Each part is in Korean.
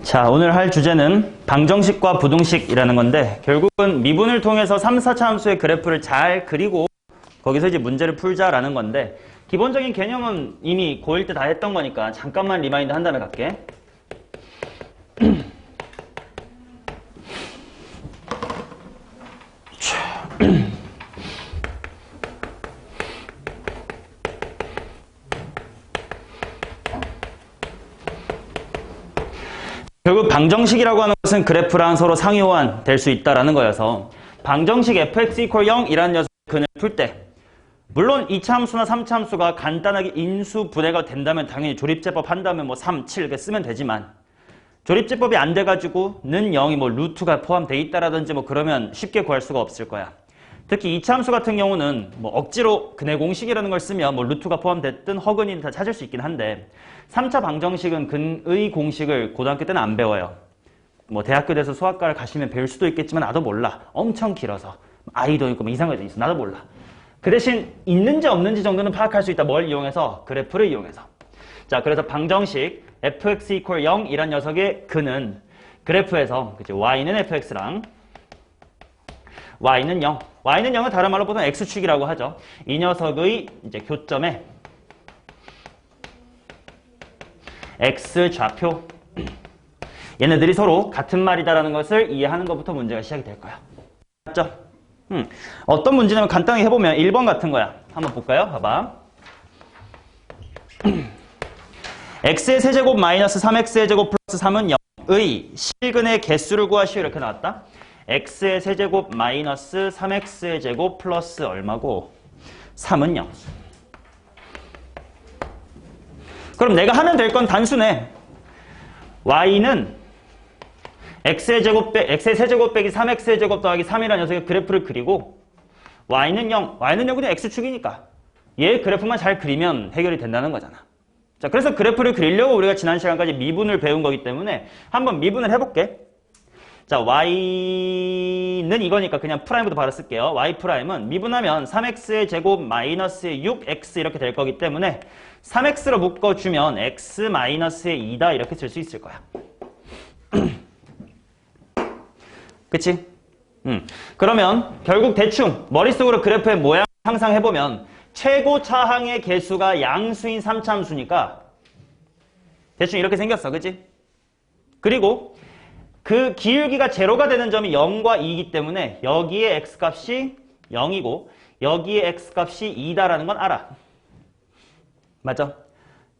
자, 오늘 할 주제는 방정식과 부등식이라는 건데 결국은 미분을 통해서 3, 4차 함수의 그래프를 잘 그리고 거기서 이제 문제를 풀자라는 건데 기본적인 개념은 이미 고1 때 다 했던 거니까 잠깐만 리마인드 한 다음에 갈게. 결국 방정식이라고 하는 것은 그래프랑 서로 상호환 될 수 있다라는 거여서 방정식 fx = 0이라는 녀석의 근을 풀 때 물론 2차 함수나 3차 함수가 간단하게 인수 분해가 된다면 당연히 조립제법 한다면 뭐 3, 7 이렇게 쓰면 되지만 조립제법이 안 돼가지고 는 0이 뭐 루트가 포함되어 있다라든지 뭐 그러면 쉽게 구할 수가 없을 거야. 특히 2차 함수 같은 경우는 뭐 억지로 근의 공식이라는 걸 쓰면 뭐 루트가 포함됐든 허근이든 다 찾을 수 있긴 한데 3차 방정식은 근의 공식을 고등학교 때는 안 배워요. 뭐 대학교 돼서 수학과를 가시면 배울 수도 있겠지만 나도 몰라. 엄청 길어서 아이도 있고 뭐 이상한 거 있어. 나도 몰라. 그 대신 있는지 없는지 정도는 파악할 수 있다. 뭘 이용해서? 그래프를 이용해서. 자, 그래서 방정식 fx = 0이란 녀석의 근은 그래프에서 그치? y는 fx랑 y는 0. y는 0은 다른 말로 보통 x축이라고 하죠. 이 녀석의 이제 교점에 x 좌표. 얘네들이 서로 같은 말이다라는 것을 이해하는 것부터 문제가 시작이 될 거야. 맞죠? 어떤 문제냐면 간단하게 해보면 1번 같은 거야. 한번 볼까요? 봐봐. x의 세제곱 마이너스 3x의 제곱 플러스 3은 0의 실근의 개수를 구하시오. 이렇게 나왔다. x의 세제곱 마이너스 3x의 제곱 플러스 얼마고 3은 0. 그럼 내가 하면 될 건 단순해. y는 x의 세제곱 빼기 3x의 제곱 더하기 3이라는 녀석의 그래프를 그리고 y는 0. y는 0은 그냥 x축이니까 얘 그래프만 잘 그리면 해결이 된다는 거잖아. 자, 그래서 그래프를 그리려고 우리가 지난 시간까지 미분을 배운 거기 때문에 한번 미분을 해볼게. 자, y는 이거니까 그냥 프라임부터 바로 쓸게요. y 프라임은 미분하면 3x의 제곱 마이너스의 6x 이렇게 될 거기 때문에 3x로 묶어주면 x 마이너스의 2다 이렇게 쓸 수 있을 거야. 그치? 그러면 결국 대충 머릿속으로 그래프의 모양 상상해보면 최고 차항의 개수가 양수인 3차 함수니까 대충 이렇게 생겼어. 그치? 그리고 그 기울기가 제로가 되는 점이 0과 2이기 때문에 여기에 x값이 0이고 여기에 x값이 2다라는 건 알아. 맞죠?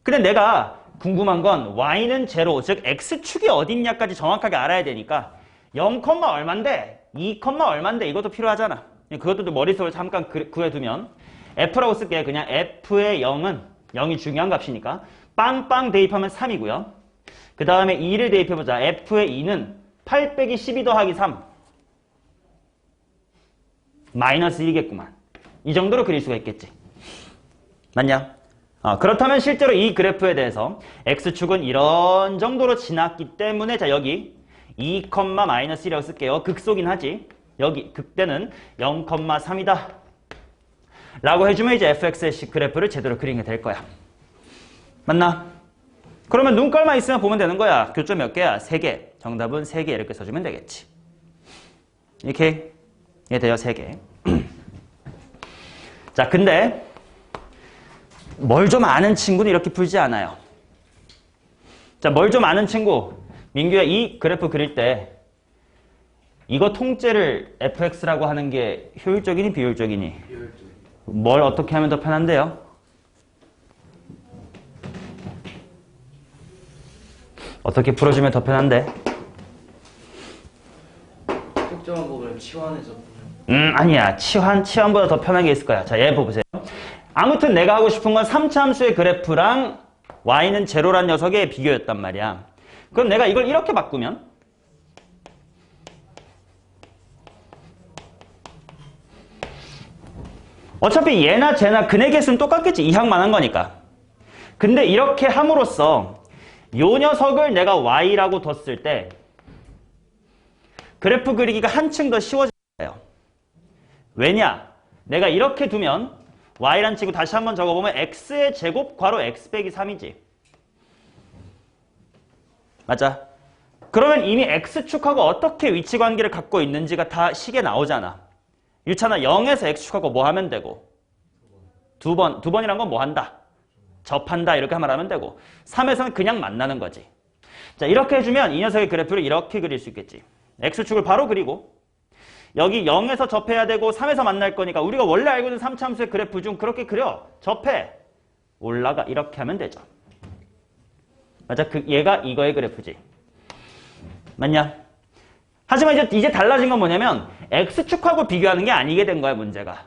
근데 내가 궁금한 건 y는 제로, 즉 x축이 어딨냐까지 정확하게 알아야 되니까 0, 얼만데 2, 얼만데 이것도 필요하잖아. 그것도 머릿속에 잠깐 구해두면 f라고 쓸게. 그냥 f의 0은 0이 중요한 값이니까 빵빵 대입하면 3이고요. 그 다음에 2를 대입해보자. f의 2는 8 빼기 12 더하기 3 마이너스 1이겠구만. 이 정도로 그릴 수가 있겠지. 맞냐? 그렇다면 실제로 이 그래프에 대해서 x축은 이런 정도로 지났기 때문에 자 여기 2, 마이너스 1이라고 쓸게요. 극소긴 하지. 여기 극대는 0,3이다 라고 해주면 이제 fx의 그래프를 제대로 그리게 될 거야. 맞나? 그러면 눈깔만 있으면 보면 되는 거야. 교점 몇 개야? 3개. 정답은 3개 이렇게 써주면 되겠지. 이렇게 돼요. 3개. 자, 근데 뭘 좀 아는 친구는 이렇게 풀지 않아요. 자, 뭘 좀 아는 친구. 민규야, 이 그래프 그릴 때 이거 통째를 fx라고 하는 게 효율적이니 비효율적이니? 비효율적. 뭘 어떻게 하면 더 편한데요? 어떻게 풀어주면 더 편한데? 특정한 부분을 치환해서 보면 아니야. 치환보다 더 편한 게 있을 거야. 자, 얘 보세요. 아무튼 내가 하고 싶은 건 3차 함수의 그래프랑 y는 제로란 녀석의 비교였단 말이야. 그럼 내가 이걸 이렇게 바꾸면 어차피 얘나 쟤나 근의 개수는 똑같겠지. 이항만 한 거니까. 근데 이렇게 함으로써 요 녀석을 내가 y라고 뒀을 때 그래프 그리기가 한층 더 쉬워질 거예요. 왜냐? 내가 이렇게 두면 y란 치고 다시 한번 적어보면 x의 제곱 괄호 x 빼기 3이지. 맞아? 그러면 이미 X축하고 어떻게 위치관계를 갖고 있는지가 다 식에 나오잖아. 유찬아 0에서 X축하고 뭐 하면 되고 두 번이란 건 뭐 한다? 접한다 이렇게 말하면 되고 3에서는 그냥 만나는 거지. 자 이렇게 해주면 이 녀석의 그래프를 이렇게 그릴 수 있겠지. X축을 바로 그리고 여기 0에서 접해야 되고 3에서 만날 거니까 우리가 원래 알고 있는 3차함수의 그래프 중 그렇게 그려. 접해. 올라가. 이렇게 하면 되죠. 맞아? 얘가 이거의 그래프지. 맞냐? 하지만 이제 달라진 건 뭐냐면 X축하고 비교하는 게 아니게 된 거야 문제가.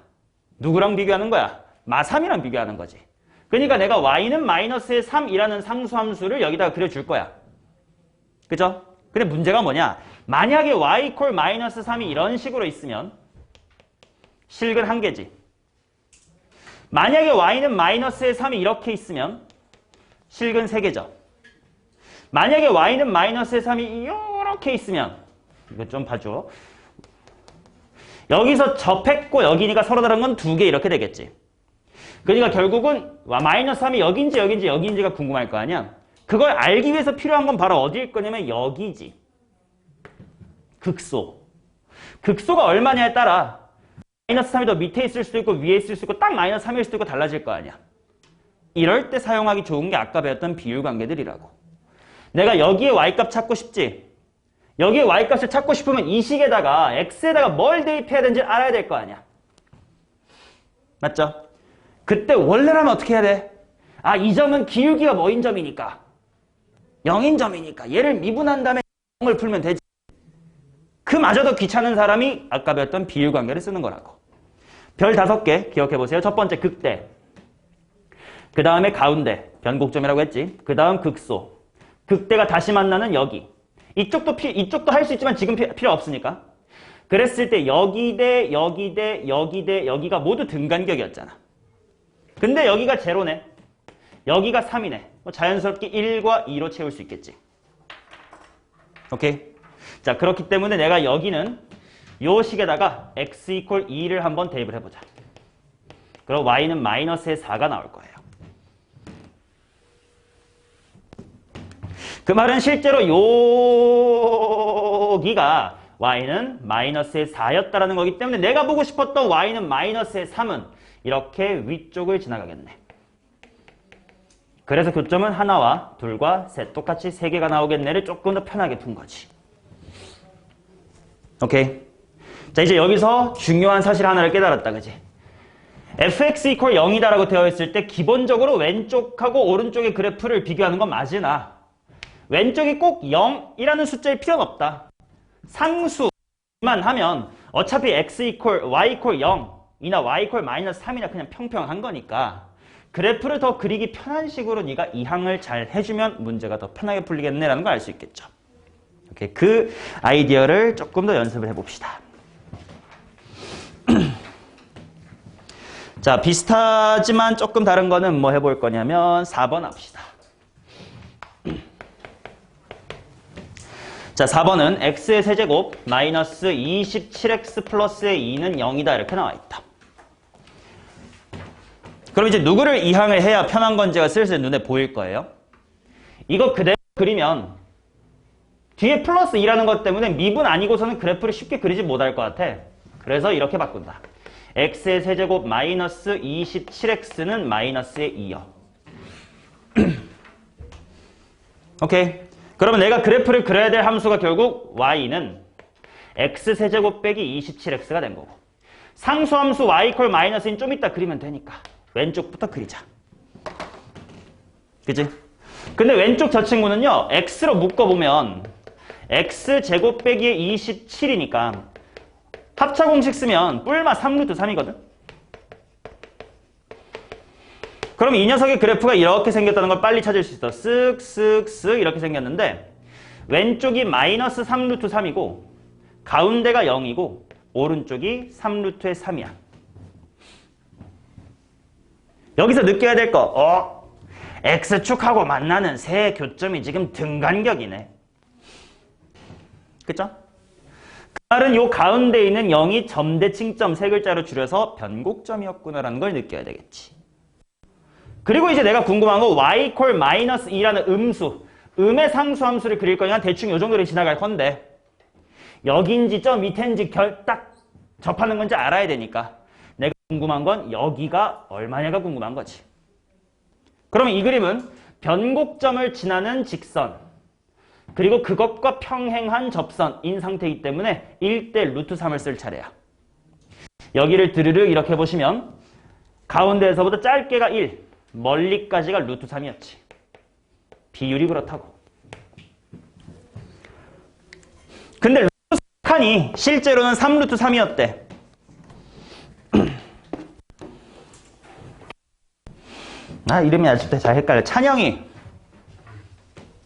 누구랑 비교하는 거야? 마3이랑 비교하는 거지. 그러니까 내가 y는 마이너스의 3이라는 상수함수를 여기다가 그려줄 거야. 그죠? 근데 문제가 뭐냐? 만약에 y 이퀄 마이너스 3이 이런 식으로 있으면 실근 한 개지. 만약에 y는 마이너스의 3이 이렇게 있으면 실근 세 개죠. 만약에 y는 마이너스의 3이 이렇게 있으면 이거 좀 봐줘. 여기서 접했고 여기니까 서로 다른 건 두 개 이렇게 되겠지. 그러니까 결국은 마이너스 3이 여기인지가 궁금할 거 아니야. 그걸 알기 위해서 필요한 건 바로 어디일 거냐면 여기지. 극소. 극소가 얼마냐에 따라 마이너스 3이 더 밑에 있을 수도 있고 위에 있을 수도 있고 딱 마이너스 3일 수도 있고 달라질 거 아니야. 이럴 때 사용하기 좋은 게 아까 배웠던 비율 관계들이라고. 내가 여기에 y값 찾고 싶지. 여기에 y값을 찾고 싶으면 이 식에다가 x에다가 뭘 대입해야 되는지 알아야 될 거 아니야. 맞죠? 그때 원래라면 어떻게 해야 돼? 아, 이 점은 기울기가 뭐인 점이니까 0인 점이니까 얘를 미분한 다음에 0을 풀면 되지. 그마저도 귀찮은 사람이 아까 배웠던 비율 관계를 쓰는 거라고. 별 5개 기억해 보세요. 첫 번째 극대, 그 다음에 가운데 변곡점이라고 했지. 그 다음 극소, 극대가 다시 만나는 여기. 이쪽도 할 수 있지만 지금 필요 없으니까. 그랬을 때 여기 대 여기 대 여기 대 여기가 모두 등간격이었잖아. 근데 여기가 제로네. 여기가 3이네. 뭐 자연스럽게 1과 2로 채울 수 있겠지. 오케이? 자, 그렇기 때문에 내가 여기는 요 식에다가 x 이퀄 2를 한번 대입을 해보자. 그럼 y는 마이너스의 4가 나올 거예요. 그 말은 실제로 여기가 y는 마이너스의 4였다라는 거기 때문에 내가 보고 싶었던 y는 마이너스의 3은 이렇게 위쪽을 지나가겠네. 그래서 교점은 하나와 둘과 셋 똑같이 3개가 나오겠네를 조금 더 편하게 푼 거지. 오케이. 자, 이제 여기서 중요한 사실 하나를 깨달았다, 그지? fx 이퀄 0이다라고 되어 있을 때 기본적으로 왼쪽하고 오른쪽의 그래프를 비교하는 건 맞으나 왼쪽이 꼭 0이라는 숫자일 필요는 없다. 상수만 하면 어차피 x 이퀄 y 이퀄 0이나 y 이퀄 마이너스 3이나 그냥 평평한 거니까 그래프를 더 그리기 편한 식으로 네가 이 항을 잘 해주면 문제가 더 편하게 풀리겠네라는 걸 알 수 있겠죠. 오케이, 그 아이디어를 조금 더 연습을 해봅시다. 자, 비슷하지만 조금 다른 거는 뭐 해볼 거냐면 4번 합시다. 자, 4번은 x의 세제곱 마이너스 27x 플러스의 2는 0이다 이렇게 나와 있다. 그럼 이제 누구를 이항을 해야 편한 건지가 슬슬 눈에 보일 거예요. 이거 그대로 그리면 뒤에 플러스 2라는 것 때문에 미분 아니고서는 그래프를 쉽게 그리지 못할 것 같아. 그래서 이렇게 바꾼다. x의 세제곱 마이너스 27x는 마이너스의 2요. 오케이. 그러면 내가 그래프를 그려야 될 함수가 결국 y는 x세제곱 빼기 27x가 된 거고 상수함수 y 이퀄 마이너스인 좀 이따 그리면 되니까 왼쪽부터 그리자. 그치? 근데 왼쪽 저 친구는요 x로 묶어보면 x제곱 빼기 27이니까 합차 공식 쓰면 뿔마 3루트 3이거든? 그럼 이 녀석의 그래프가 이렇게 생겼다는 걸 빨리 찾을 수 있어. 쓱쓱쓱 이렇게 생겼는데 왼쪽이 마이너스 3루트 3이고 가운데가 0이고 오른쪽이 3루트의 3이야. 여기서 느껴야 될 거, X축하고 만나는 세 교점이 지금 등간격이네. 그쵸? 그 말은 요 가운데 있는 0이 점대칭점 세 글자로 줄여서 변곡점이었구나라는 걸 느껴야 되겠지. 그리고 이제 내가 궁금한 거 y 이퀄 마이너스 2라는 음수. 음의 상수함수를 그릴 거냐 대충 요 정도로 지나갈 건데 여기인지 저 밑인지 딱 접하는 건지 알아야 되니까 내가 궁금한 건 여기가 얼마냐가 궁금한 거지. 그러면 이 그림은 변곡점을 지나는 직선 그리고 그것과 평행한 접선인 상태이기 때문에 1대 루트 3을 쓸 차례야. 여기를 드르륵 이렇게 보시면 가운데에서부터 짧게가 1, 멀리까지가 루트 3이었지. 비율이 그렇다고. 근데 루트 3칸이 실제로는 3루트 3이었대. 이름이 아직도 잘 헷갈려. 찬영이.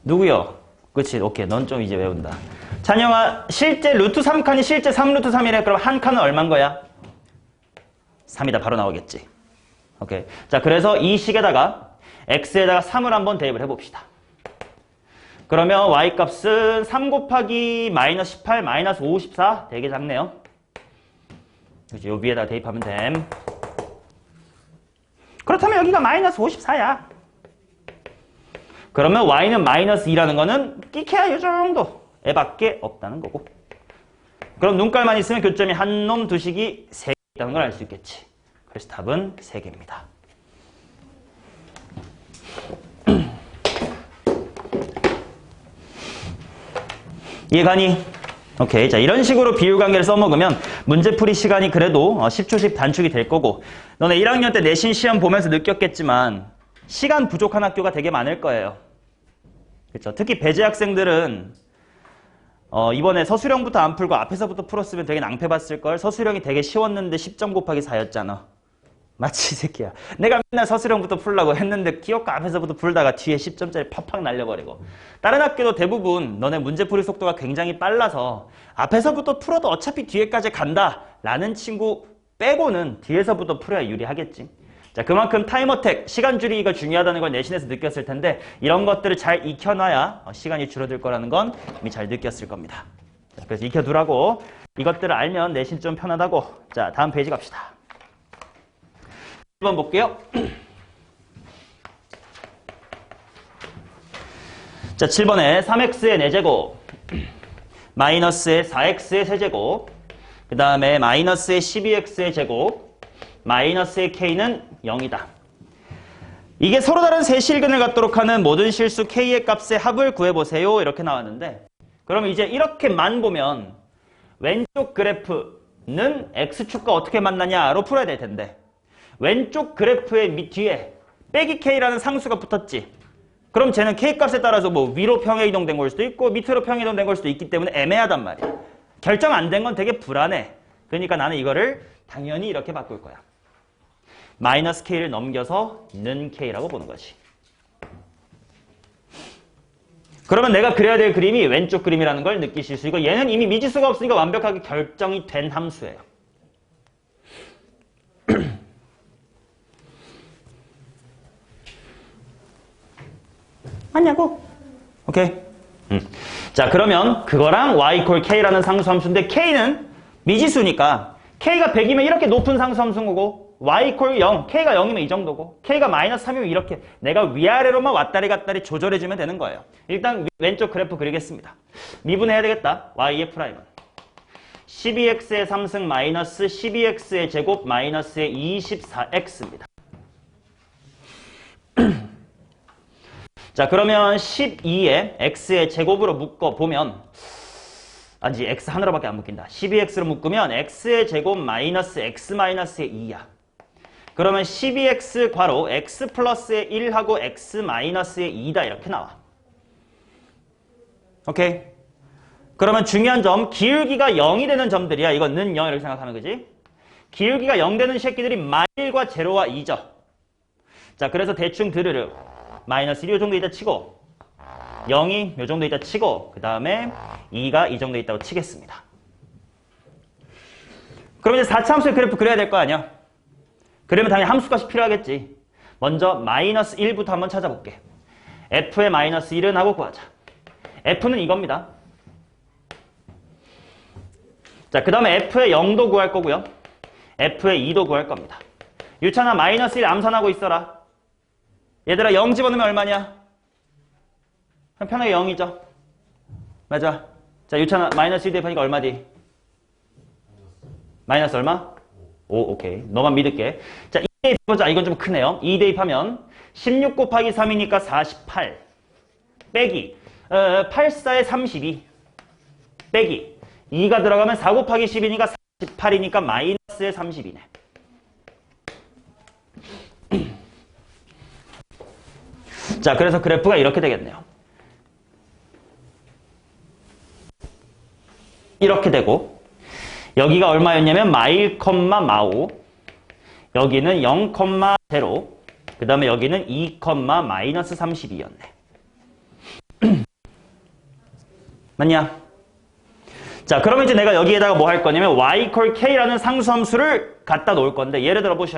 누구요? 그치, 오케이. 넌 좀 이제 외운다. 찬영아, 실제 루트 3칸이 실제 3루트 3이래. 그럼 한 칸은 얼만 거야? 3이다. 바로 나오겠지. 오케이. 자, 그래서 이 식에다가 x에다가 3을 한번 대입을 해봅시다. 그러면 y 값은 3 곱하기 마이너스 18, 마이너스 54 되게 작네요. 그치, 요 위에다가 대입하면 됨. 그렇다면 여기가 마이너스 54야. 그러면 y는 마이너스 2라는 거는 끼케야 요 정도에 밖에 없다는 거고. 그럼 눈깔만 있으면 교점이 한 놈, 두 식이 3개 있다는 걸 알 수 있겠지. 그래서 답은 3개입니다. 이해가니? 오케이. 자, 이런 식으로 비율관계를 써먹으면 문제풀이 시간이 그래도 10초씩 단축이 될 거고 너네 1학년 때 내신 시험 보면서 느꼈겠지만 시간 부족한 학교가 되게 많을 거예요. 그렇죠? 특히 배제 학생들은 이번에 서술형부터 안 풀고 앞에서부터 풀었으면 되게 낭패 봤을 걸. 서술형이 되게 쉬웠는데 10점 곱하기 4였잖아. 맞지, 이 새끼야. 내가 맨날 서술형부터 풀려고 했는데 기억과 앞에서부터 풀다가 뒤에 10점짜리 팍팍 날려버리고. 다른 학교도 대부분 너네 문제풀이 속도가 굉장히 빨라서 앞에서부터 풀어도 어차피 뒤에까지 간다 라는 친구 빼고는 뒤에서부터 풀어야 유리하겠지. 자, 그만큼 타임어택, 시간 줄이기가 중요하다는 걸 내신에서 느꼈을 텐데 이런 것들을 잘 익혀놔야 시간이 줄어들 거라는 건 이미 잘 느꼈을 겁니다. 자, 그래서 익혀두라고. 이것들을 알면 내신 좀 편하다고. 자, 다음 페이지 갑시다. 1번 볼게요. 자, 7번에 3x의 4제곱 마이너스의 4x의 세제곱 그 다음에 마이너스의 12x의 제곱 마이너스의 k는 0이다. 이게 서로 다른 세 실근을 갖도록 하는 모든 실수 k의 값의 합을 구해보세요. 이렇게 나왔는데 그럼 이제 이렇게만 보면 왼쪽 그래프는 x축과 어떻게 만나냐로 풀어야 될 텐데 왼쪽 그래프의 뒤에 빼기 k라는 상수가 붙었지. 그럼 쟤는 k값에 따라서 뭐 위로 평행 이동된 걸 수도 있고 밑으로 평행 이동된 걸 수도 있기 때문에 애매하단 말이야. 결정 안 된 건 되게 불안해. 그러니까 나는 이거를 당연히 이렇게 바꿀 거야. 마이너스 k를 넘겨서 는 k라고 보는 거지. 그러면 내가 그려야 될 그림이 왼쪽 그림이라는 걸 느끼실 수 있고 얘는 이미 미지수가 없으니까 완벽하게 결정이 된 함수예요. 맞냐고? 오케이. 자, 그러면 그거랑 y equal k라는 상수함수인데 k는 미지수니까 k가 100이면 이렇게 높은 상수함수인 거고 y equal 0, k가 0이면 이 정도고 k가 마이너스 3이면 이렇게 내가 위아래로만 왔다리 갔다리 조절해주면 되는 거예요. 일단 왼쪽 그래프 그리겠습니다. 미분해야 되겠다. y의 프라임은 12x의 3승 마이너스 12x의 제곱 마이너스의 24x입니다. 자, 그러면 12에 x의 제곱으로 묶어보면 아니, x 하나로밖에 안 묶인다. 12x로 묶으면 x의 제곱 마이너스 x 마이너스의 2야. 그러면 12x 괄호 x 플러스의 1하고 x 마이너스의 2다 이렇게 나와. 오케이? 그러면 중요한 점, 기울기가 0이 되는 점들이야. 이건 는 0 이렇게 생각하면 그지? 기울기가 0 되는 새끼들이 마1과 제로와 2죠. 자, 그래서 대충 드르르 마이너스 1이 요 정도 있다 치고 0이 요 정도 있다 치고 그 다음에 2가 이 정도 있다고 치겠습니다. 그럼 이제 4차함수의 그래프 그려야 될 거 아니야? 그러면 당연히 함수값이 필요하겠지. 먼저 마이너스 1부터 한번 찾아볼게. f의 마이너스 1은 하고 구하자. f는 이겁니다. 자, 그 다음에 f의 0도 구할 거고요. f의 2도 구할 겁니다. 유찬아 마이너스 1 암산하고 있어라. 얘들아 0 집어넣으면 얼마냐? 그럼 편하게 0이죠. 맞아. 자, 유찬아, 마이너스 1 대입하니까 얼마 디? 마이너스 얼마? 5, 오케이. 너만 믿을게. 자, 2 대입해보자. 이건 좀 크네요. 2 대입하면 16 곱하기 3이니까 48. 빼기. 84에 32. 빼기. 2가 들어가면 4 곱하기 10이니까 48이니까 마이너스에 32네. 자, 그래서 그래프가 이렇게 되겠네요. 이렇게 되고 여기가 얼마였냐면 마일, 마오, 여기는 0, 0, 그 다음에 여기는 2, 마이너스 32였네. 맞냐? 자, 그러면 이제 내가 여기에다가 뭐 할 거냐면 y k라는 상수함수를 갖다 놓을 건데 예를 들어 보셔.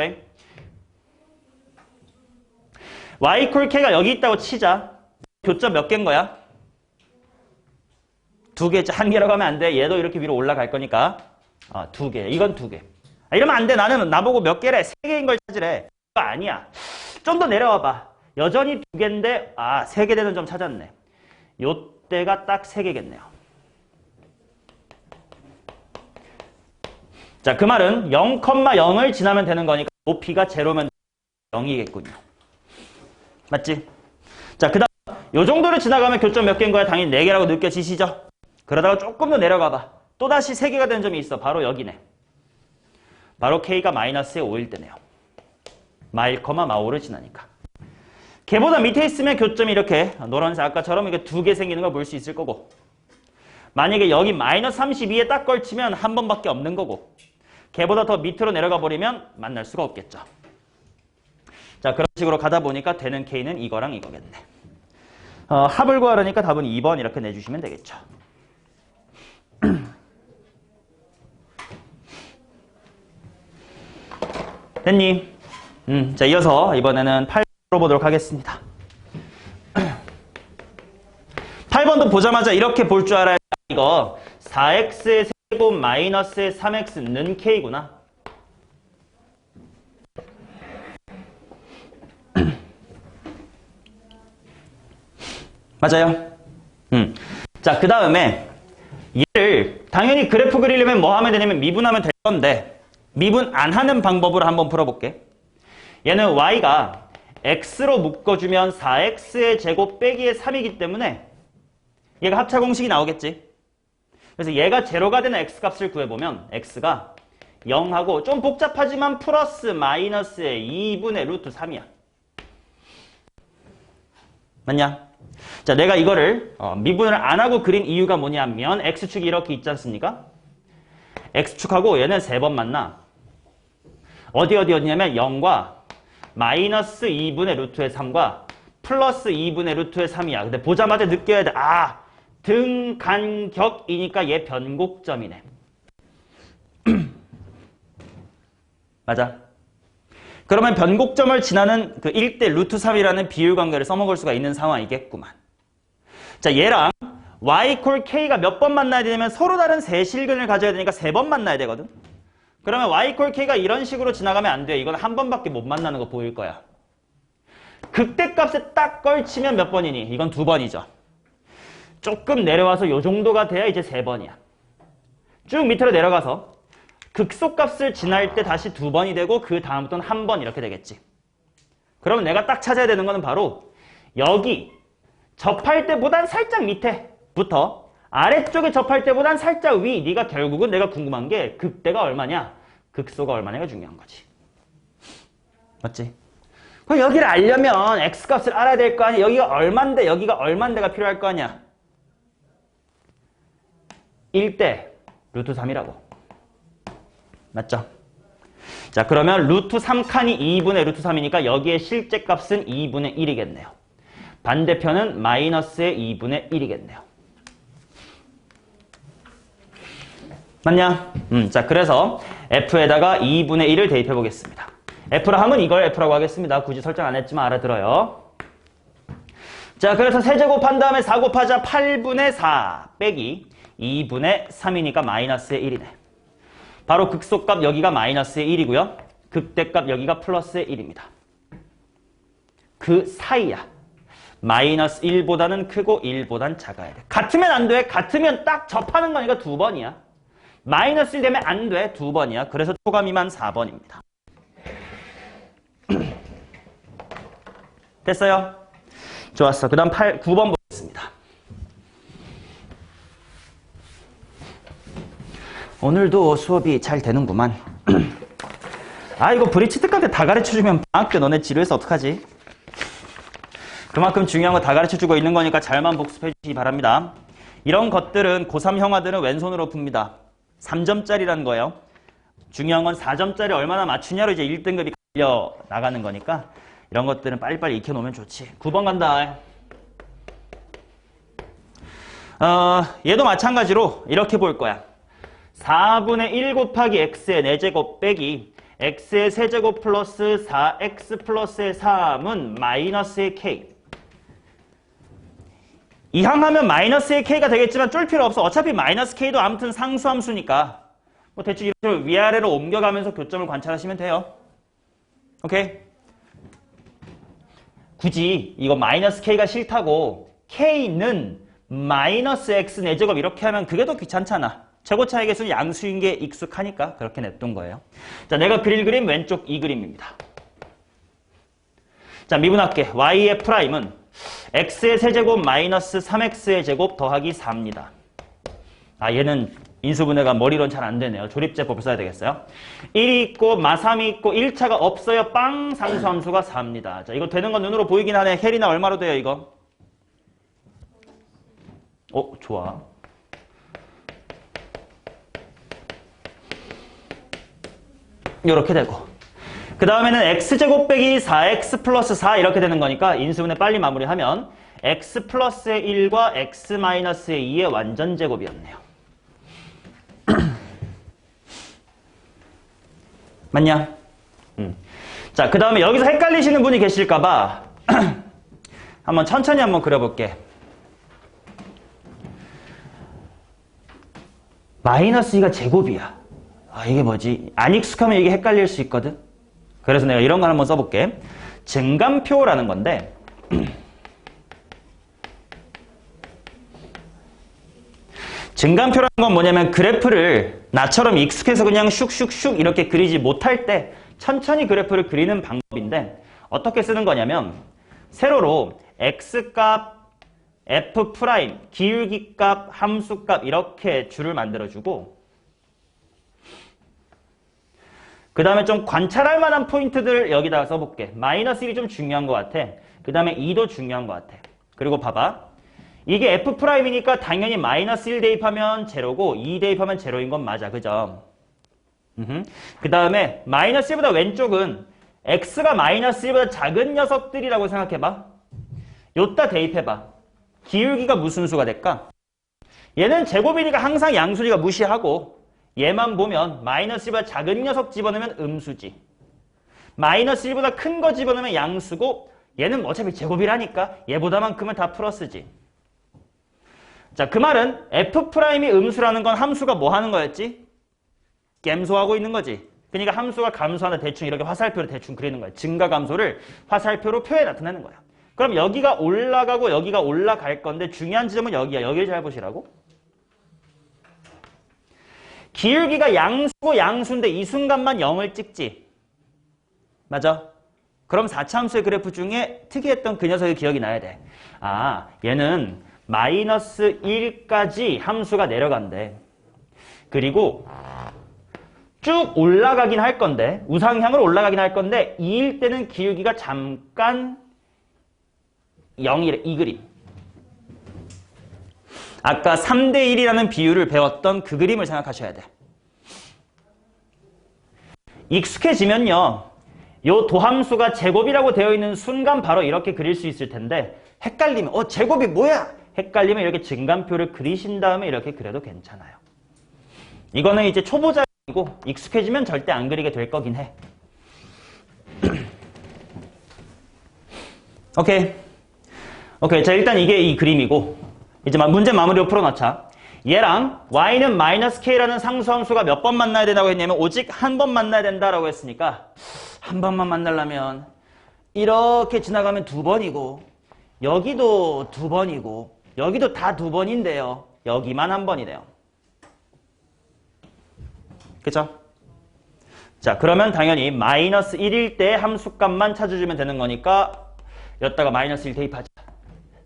y k가 여기 있다고 치자. 교점 몇 개인 거야? 2개지. 한 개라고 하면 안 돼. 얘도 이렇게 위로 올라갈 거니까 2개. 이건 2개. 이러면 안 돼. 나는 나보고 몇 개래? 3개인 걸 찾으래. 그거 아니야. 좀 더 내려와 봐. 여전히 2개인데 3개 되는 점 찾았네. 요때가 딱 3개겠네요. 자, 그 말은 0,0을 지나면 되는 거니까 높이가 제로면 0이겠군요. 맞지? 자, 그 다음 요 정도를 지나가면 교점 몇 개인 거야? 당연히 4개라고 느껴지시죠? 그러다가 조금 더 내려가 봐. 또다시 3개가 되는 점이 있어. 바로 여기네. 바로 k가 마이너스에 5일 때네요. 마일, 마오를 지나니까. 걔보다 밑에 있으면 교점이 이렇게 노란색 아까처럼 이렇게 2개 생기는 걸 볼 수 있을 거고, 만약에 여기 마이너스 32에 딱 걸치면 한 번밖에 없는 거고, 걔보다 더 밑으로 내려가 버리면 만날 수가 없겠죠. 자, 그런 식으로 가다 보니까 되는 k는 이거랑 이거겠네. 합을 구하려니까 답은 2번 이렇게 내주시면 되겠죠. 됐니? 자, 이어서 이번에는 8번 풀어보도록 하겠습니다. 8번도 보자마자 이렇게 볼 줄 알아야 이거 4x의 세제곱 마이너스의 3x는 k구나. 맞아요? 자, 그 다음에 얘를 당연히 그래프 그리려면 뭐 하면 되냐면 미분하면 될 건데 미분 안 하는 방법으로 한번 풀어볼게. 얘는 y가 x로 묶어주면 4x의 제곱 빼기의 3이기 때문에 얘가 합차 공식이 나오겠지. 그래서 얘가 제로가 되는 x값을 구해보면 x가 0하고 좀 복잡하지만 플러스 마이너스의 2분의 루트 3이야. 맞냐? 자, 내가 이거를 미분을 안 하고 그린 이유가 뭐냐면 x축이 이렇게 있지 않습니까? x축하고 얘는 3번 만나. 어디냐면 0과 마이너스 2분의 루트의 3과 플러스 2분의 루트의 3이야. 근데 보자마자 느껴야 돼. 등간격이니까 얘 변곡점이네. 맞아. 그러면 변곡점을 지나는 그 1대 루트 3이라는 비율 관계를 써먹을 수가 있는 상황이겠구만. 자, 얘랑 y 콜 k가 몇 번 만나야 되냐면 서로 다른 세실근을 가져야 되니까 3번 만나야 되거든. 그러면 y 콜 k가 이런 식으로 지나가면 안 돼. 이건 한 번밖에 못 만나는 거 보일 거야. 극대값에 딱 걸치면 몇 번이니? 이건 2번이죠. 조금 내려와서 요 정도가 돼야 이제 3번이야. 쭉 밑으로 내려가서 극소값을 지날 때 다시 2번이 되고 그 다음부터는 1번 이렇게 되겠지. 그러면 내가 딱 찾아야 되는 거는 바로 여기 접할 때보단 살짝 밑에부터 아래쪽에 접할 때보단 살짝 위. 네가 결국은 내가 궁금한 게 극대가 얼마냐, 극소가 얼마냐가 중요한 거지. 맞지? 그럼 여기를 알려면 x값을 알아야 될 거 아니야. 여기가 얼만데 여기가 얼만데가 필요할 거 아니야. 1대 루트 3이라고. 맞죠? 자, 그러면 루트 3칸이 2분의 루트 3이니까 여기에 실제 값은 2분의 1이겠네요. 반대편은 마이너스의 2분의 1이겠네요. 맞냐? 자, 그래서 f에다가 2분의 1을 대입해 보겠습니다. f라 하면 이걸 f라고 하겠습니다. 굳이 설정 안 했지만 알아들어요. 자, 그래서 세제곱한 다음에 4 곱하자 8분의 4 빼기 2분의 3이니까 마이너스의 1이네. 바로 극소값 여기가 마이너스의 1이고요. 극대값 여기가 플러스의 1입니다. 그 사이야. 마이너스 1보다는 크고 1보단 작아야 돼. 같으면 안 돼. 같으면 딱 접하는 거니까 2번이야. 마이너스 1 되면 안 돼. 2번이야. 그래서 초과 미만 4번입니다. 됐어요? 좋았어. 그 다음 9번 보겠습니다. 오늘도 수업이 잘 되는구만. 아, 이거 브리치 특강때 다 가르쳐주면 방학 때 너네 지루해서 어떡하지? 그만큼 중요한 거 다 가르쳐주고 있는 거니까 잘만 복습해 주시기 바랍니다. 이런 것들은 고3 형아들은 왼손으로 풉니다. 3점짜리라는 거예요. 중요한 건 4점짜리 얼마나 맞추냐로 이제 1등급이 갈려 나가는 거니까 이런 것들은 빨리빨리 익혀놓으면 좋지. 9번 간다. 얘도 마찬가지로 이렇게 볼 거야. 4분의 1 곱하기 x의 4제곱 빼기 x의 세제곱 플러스 4x 플러스의 3은 마이너스의 k. 이항하면 마이너스의 k가 되겠지만 쫄 필요 없어. 어차피 마이너스 k도 아무튼 상수함수니까 뭐 대충 이렇게 위아래로 옮겨가면서 교점을 관찰하시면 돼요. 오케이? 굳이 이거 마이너스 k가 싫다고 k는 마이너스 x 4제곱 이렇게 하면 그게 더 귀찮잖아. 최고차의 개수는 양수인 게 익숙하니까 그렇게 냈던 거예요. 자, 내가 그릴 그림 왼쪽 이 그림입니다. 자, 미분할게. y의 프라임은 x의 세제곱 마이너스 3x의 제곱 더하기 4입니다. 아, 얘는 인수분해가 머리로는 잘 안 되네요. 조립제법을 써야 되겠어요. 1이 있고 마3이 있고 1차가 없어요. 빵! 상수함수가 4입니다. 자, 이거 되는 건 눈으로 보이긴 하네. 헬이나 얼마로 돼요, 이거? 좋아. 이렇게 되고 그 다음에는 x제곱 빼기 4x 플러스 4 이렇게 되는 거니까 인수분해 빨리 마무리하면 x 플러스의 1과 x 마이너스의 2의 완전 제곱이었네요. 맞냐? 자, 그 다음에 여기서 헷갈리시는 분이 계실까봐 한번 천천히 한번 그려볼게. 마이너스 2가 제곱이야. 아, 이게 뭐지? 안 익숙하면 이게 헷갈릴 수 있거든? 그래서 내가 이런 걸 한번 써볼게. 증감표라는 건데, 증감표라는 건 뭐냐면 그래프를 나처럼 익숙해서 그냥 슉슉슉 이렇게 그리지 못할 때 천천히 그래프를 그리는 방법인데, 어떻게 쓰는 거냐면, 세로로 x값, f', 기울기값, 함수값 이렇게 줄을 만들어주고, 그 다음에 좀 관찰할 만한 포인트들 여기다가 써볼게. 마이너스 1이 좀 중요한 것 같아. 그 다음에 2도 중요한 것 같아. 그리고 봐봐. 이게 F'이니까 당연히 마이너스 1 대입하면 제로고 2 대입하면 제로인 건 맞아. 그죠? 그 다음에 마이너스 1보다 왼쪽은 X가 마이너스 1보다 작은 녀석들이라고 생각해봐. 요따 대입해봐. 기울기가 무슨 수가 될까? 얘는 제곱이니까 항상 양수니까 무시하고 얘만 보면 마이너스 1보다 작은 녀석 집어넣으면 음수지. 마이너스 1보다 큰 거 집어넣으면 양수고 얘는 어차피 제곱이라니까 얘보다만큼은 다 플러스지. 자, 그 말은 F'이 음수라는 건 함수가 뭐 하는 거였지? 갬소하고 있는 거지. 그러니까 함수가 감소하는 대충 이렇게 화살표로 대충 그리는 거야. 증가감소를 화살표로 표에 나타내는 거야. 그럼 여기가 올라가고 여기가 올라갈 건데 중요한 지점은 여기야. 여기를 잘 보시라고. 기울기가 양수고 양수인데 이 순간만 0을 찍지. 맞아? 그럼 4차함수의 그래프 중에 특이했던 그 녀석의 기억이 나야 돼. 아, 얘는 마이너스 1까지 함수가 내려간대. 그리고 쭉 올라가긴 할 건데, 우상향으로 올라가긴 할 건데 2일 때는 기울기가 잠깐 0이래. 이 그림. 아까 3대1이라는 비율을 배웠던 그 그림을 생각하셔야 돼. 익숙해지면요. 요 도함수가 제곱이라고 되어 있는 순간 바로 이렇게 그릴 수 있을 텐데 헷갈리면 제곱이 뭐야? 헷갈리면 이렇게 증감표를 그리신 다음에 이렇게 그려도 괜찮아요. 이거는 이제 초보자이고 익숙해지면 절대 안 그리게 될 거긴 해. 오케이. 자, 일단 이게 이 그림이고 이제 문제 마무리로 풀어놓자. 얘랑 y는 마이너스 k라는 상수함수가 몇 번 만나야 된다고 했냐면 오직 한 번 만나야 된다라고 했으니까 한 번만 만나려면 이렇게 지나가면 2번이고 여기도 2번이고 여기도 다 2번인데요. 여기만 1번이네요. 그쵸? 자, 그러면 당연히 마이너스 1일 때 함수값만 찾아주면 되는 거니까 여기다가 마이너스 1 대입하자.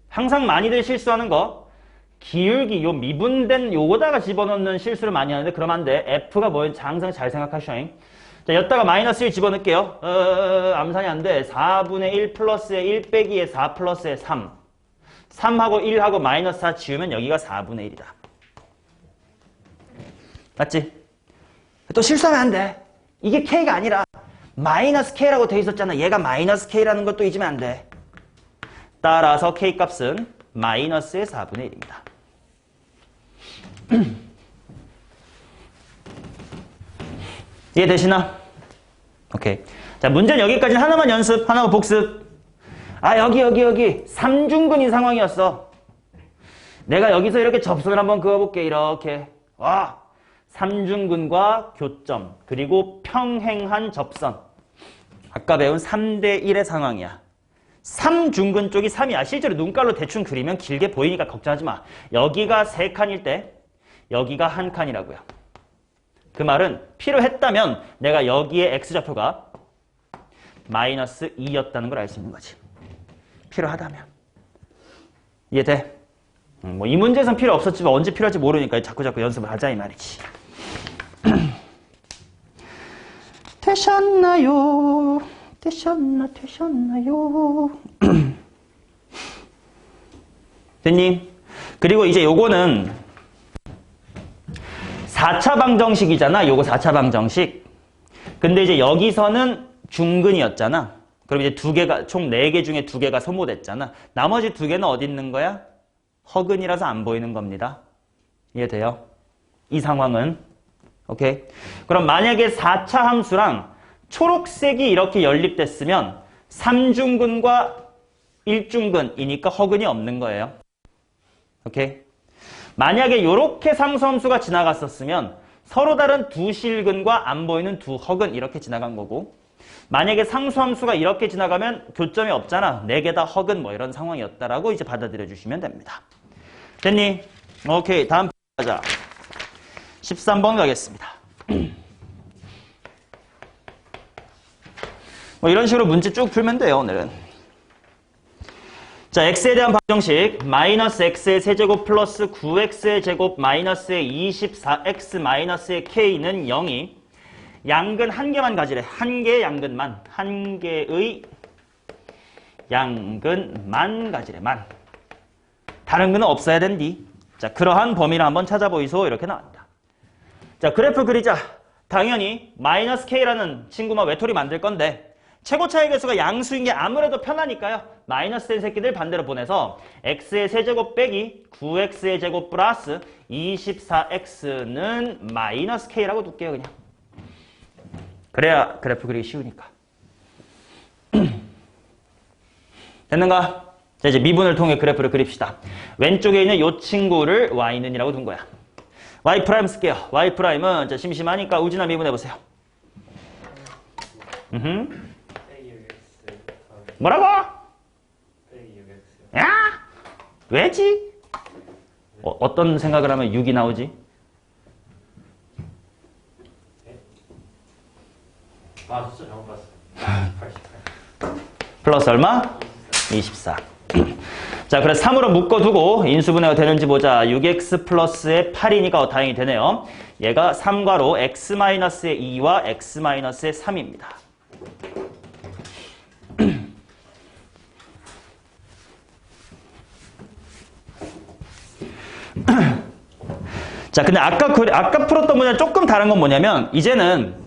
항상 많이들 실수하는 거 기울기 요 미분된 요거다가 집어넣는 실수를 많이 하는데 그러면 안 돼. F가 뭐였는지 항상 잘 생각하셔잉. 자, 여기다가 마이너스 1 집어넣을게요. 암산이 안 돼. 4분의 1 플러스에 1 빼기에 4 플러스에 3. 3하고 1하고 마이너스 4 지우면 여기가 4분의 1이다. 맞지? 또 실수하면 안 돼. 이게 K가 아니라 마이너스 K라고 돼 있었잖아. 얘가 마이너스 K라는 것도 잊으면 안 돼. 따라서 K값은 마이너스의 4분의 1입니다. 이해되시나? 오케이. 자, 문제는 여기까지 하나만 연습, 하나만 복습. 아, 여기. 삼중근인 상황이었어. 내가 여기서 이렇게 접선을 한번 그어볼게, 이렇게. 와, 삼중근과 교점, 그리고 평행한 접선. 아까 배운 3대 1의 상황이야. 삼중근 쪽이 3이야. 실제로 눈깔로 대충 그리면 길게 보이니까 걱정하지 마. 여기가 3칸일 때, 여기가 1칸이라고요. 그 말은 필요했다면 내가 여기에 x좌표가 마이너스 2였다는 걸 알 수 있는 거지. 필요하다면. 이해돼? 뭐 이 문제에선 필요 없었지만 언제 필요할지 모르니까 자꾸 연습을 하자 이 말이지. 되셨나요? 되셨나요? 됐니? 그리고 이제 요거는 4차 방정식이잖아. 요거 4차 방정식. 근데 이제 여기서는 중근이었잖아. 그럼 이제 총 4개 중에 2개가 소모됐잖아. 나머지 2개는 어디 있는 거야? 허근이라서 안 보이는 겁니다. 이해돼요? 이 상황은. 오케이? 그럼 만약에 4차 함수랑 초록색이 이렇게 연립됐으면 3중근과 1중근이니까 허근이 없는 거예요. 오케이? 만약에 이렇게 상수함수가 지나갔었으면 서로 다른 두 실근과 안 보이는 두 허근 이렇게 지나간 거고, 만약에 상수함수가 이렇게 지나가면 교점이 없잖아. 4개 다 허근 뭐 이런 상황이었다라고 이제 받아들여 주시면 됩니다. 됐니? 오케이. 다음 가자. 13번 가겠습니다. 뭐 이런 식으로 문제 쭉 풀면 돼요, 오늘은. 자, x에 대한 방정식 마이너스 x의 세제곱 플러스 9x의 제곱 마이너스의 24x 마이너스의 k는 0이 양근 한 개만 가지래. 한 개의 양근만. 한 개의 양근만 가지래. 만. 다른 근은 없어야 된디. 자, 그러한 범위를 한번 찾아보이소. 이렇게 나왔다. 자, 그래프 그리자. 당연히 마이너스 k라는 친구만 외톨이 만들 건데 최고 차이 개수가 양수인 게 아무래도 편하니까요. 마이너스 된 새끼들 반대로 보내서 x의 세제곱 빼기 9x의 제곱 플러스 24x는 마이너스 k라고 둘게요. 그냥. 그래야 그래프 그리기 쉬우니까. 됐는가? 자, 이제 미분을 통해 그래프를 그립시다. 왼쪽에 있는 이 친구를 y는 이라고 둔 거야. y 프라임 쓸게요. y 프라임은 자, 심심하니까 우진아 미분해보세요. 뭐라고? 야? 왜지? 어떤 생각을 하면 6이 나오지? 아, 진짜 잘못 봤어. 88. 플러스 얼마? 24. 자, 그래서 3으로 묶어두고 인수분해가 되는지 보자. 6x 플러스의 8이니까 다행히 되네요. 얘가 3괄호 x-의 2와 x-의 3입니다. 자, 근데 아까 풀었던 문제는 조금 다른 건 뭐냐면 이제는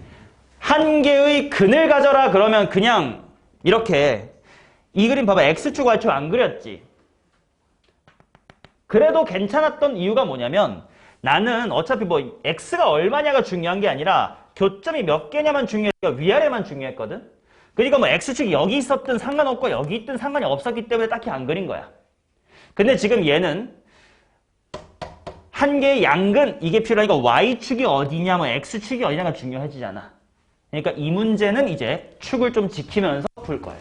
한 개의 근을 가져라 그러면 그냥 이렇게 이 그림 봐봐. x축, y축 안 그렸지? 그래도 괜찮았던 이유가 뭐냐면 나는 어차피 뭐 x가 얼마냐가 중요한 게 아니라 교점이 몇 개냐만 중요했고 위아래만 중요했거든? 그러니까 뭐 x축이 여기 있었든 상관없고 여기 있든 상관이 없었기 때문에 딱히 안 그린 거야. 근데 지금 얘는 한 개의 양근 이게 필요하니까 y축이 어디냐 뭐 x축이 어디냐가 중요해지잖아. 그러니까 이 문제는 이제 축을 좀 지키면서 풀 거예요.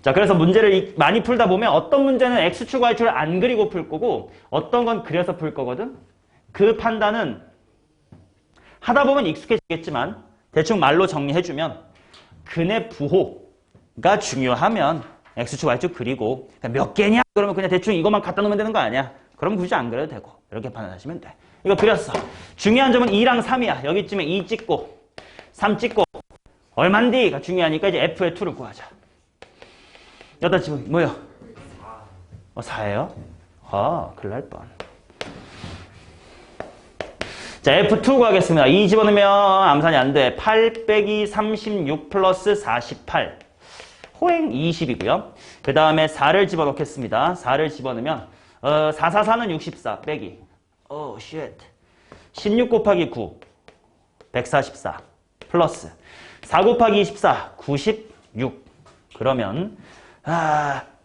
자, 그래서 문제를 많이 풀다 보면 어떤 문제는 X축, Y축을 안 그리고 풀 거고 어떤 건 그려서 풀 거거든. 그 판단은 하다 보면 익숙해지겠지만 대충 말로 정리해주면 근의 부호가 중요하면 X축, Y축 그리고 몇 개냐? 그러면 그냥 대충 이것만 갖다 놓으면 되는 거 아니야? 그럼 굳이 안 그려도 되고 이렇게 판단하시면 돼. 이거 그렸어. 중요한 점은 2랑 3이야. 여기쯤에 2 찍고 3 찍고 얼만디가 중요하니까 이제 F의 2를 구하자. 여기다 집으면 뭐요? 4예요? 큰일 날 뻔. 자, F2 구하겠습니다. 2 집어넣으면 암산이 안 돼. 8 빼기 36 플러스 48. 호행 20이고요. 그 다음에 4를 집어넣겠습니다. 4를 집어넣으면 4, 4, 4는 64 빼기 16 곱하기 9 144 플러스 4 곱하기 24 96 그러면